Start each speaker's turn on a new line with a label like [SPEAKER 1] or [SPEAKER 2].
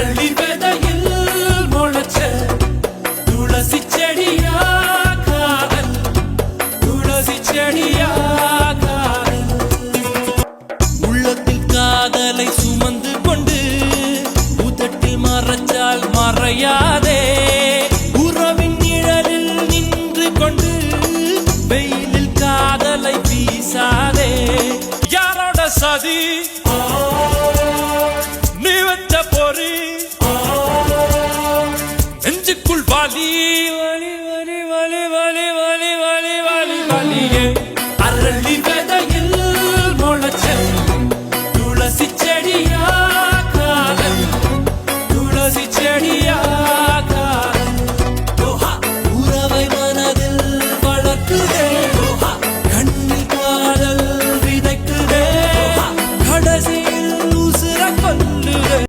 [SPEAKER 1] கள்ளி விதையில் முளைச்ச துளசி செடியா காதல், துளசி செடியா காதல். உள்ளத்தில் காதலை சுமந்து கொண்டு உதட்டில் மறைச்சால் மறையாதே, உறவின் நிழலில் நின்று கொண்டு வெயிலில் காதலை வீசாதே. யாரோட சதி நீ வச்ச பொறி, நெஞ்சுக்குள் வாலி